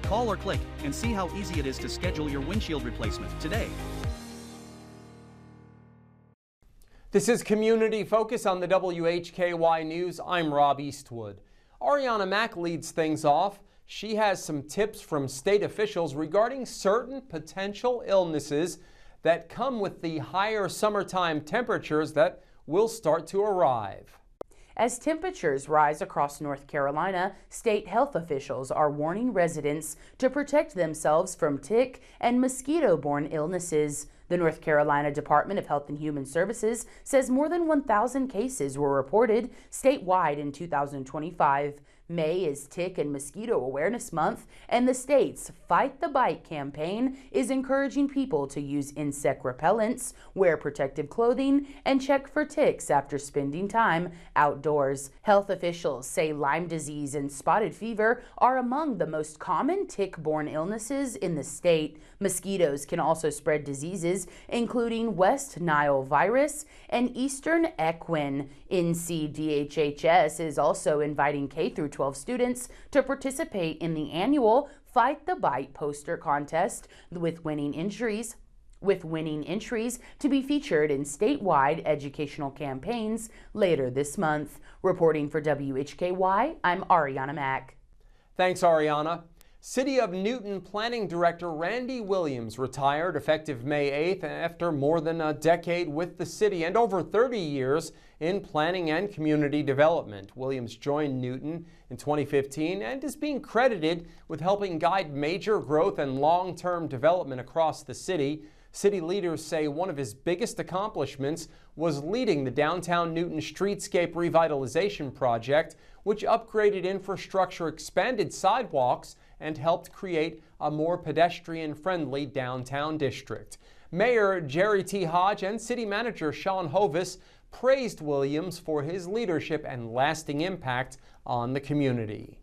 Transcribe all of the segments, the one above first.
Call or click and see how easy it is to schedule your windshield replacement today. This is Community Focus on the WHKY News. I'm Rob Eastwood. Arianna Mack leads things off. She has some tips from state officials regarding certain potential illnesses that come with the higher summertime temperatures that will start to arrive. As temperatures rise across North Carolina, state health officials are warning residents to protect themselves from tick and mosquito-borne illnesses. The North Carolina Department of Health and Human Services says more than 1,000 cases were reported statewide in 2025. May is Tick and Mosquito Awareness Month, and the state's Fight the Bite campaign is encouraging people to use insect repellents, wear protective clothing, and check for ticks after spending time outdoors. Health officials say Lyme disease and spotted fever are among the most common tick-borne illnesses in the state. Mosquitoes can also spread diseases including West Nile virus and Eastern equine. NCDHHS is also inviting K through 12 students to participate in the annual Fight the Bite poster contest with winning entries to be featured in statewide educational campaigns later this month. Reporting for WHKY, I'm Arianna Mack. Thanks, Arianna. City of Newton Planning Director Randy Williams retired effective May 8th after more than a decade with the city and over 30 years in planning and community development. Williams joined Newton in 2015 and is being credited with helping guide major growth and long-term development across the city. City leaders say one of his biggest accomplishments was leading the downtown Newton Streetscape Revitalization Project, which upgraded infrastructure, expanded sidewalks, and helped create a more pedestrian-friendly downtown district. Mayor Jerry T. Hodge and City Manager Sean Hovis praised Williams for his leadership and lasting impact on the community.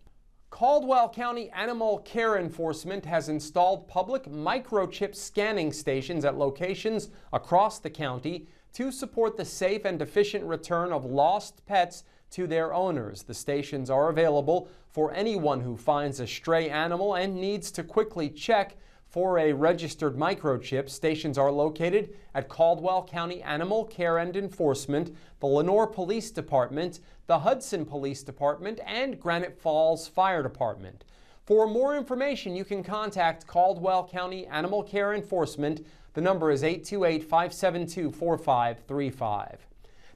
Caldwell County Animal Care Enforcement has installed public microchip scanning stations at locations across the county to support the safe and efficient return of lost pets to their owners. The stations are available for anyone who finds a stray animal and needs to quickly check for a registered microchip. Stations are located at Caldwell County Animal Care and Enforcement, the Lenoir Police Department, the Hudson Police Department, and Granite Falls Fire Department. For more information, you can contact Caldwell County Animal Care Enforcement. The number is 828-572-4535.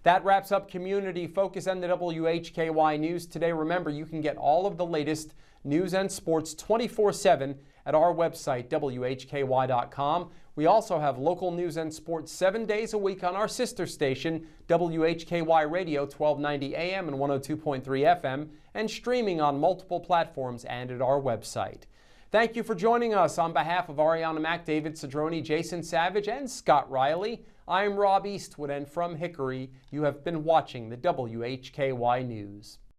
That wraps up Community Focus and the WHKY News today. Remember, you can get all of the latest news and sports 24/7 at our website, WHKY.com. We also have local news and sports 7 days a week on our sister station, WHKY Radio, 1290 AM and 102.3 FM, and streaming on multiple platforms and at our website. Thank you for joining us. On behalf of Arianna Mack, David Cedrone, Jason Savage, and Scott Riley, I'm Rob Eastwood, and from Hickory, you have been watching the WHKY News.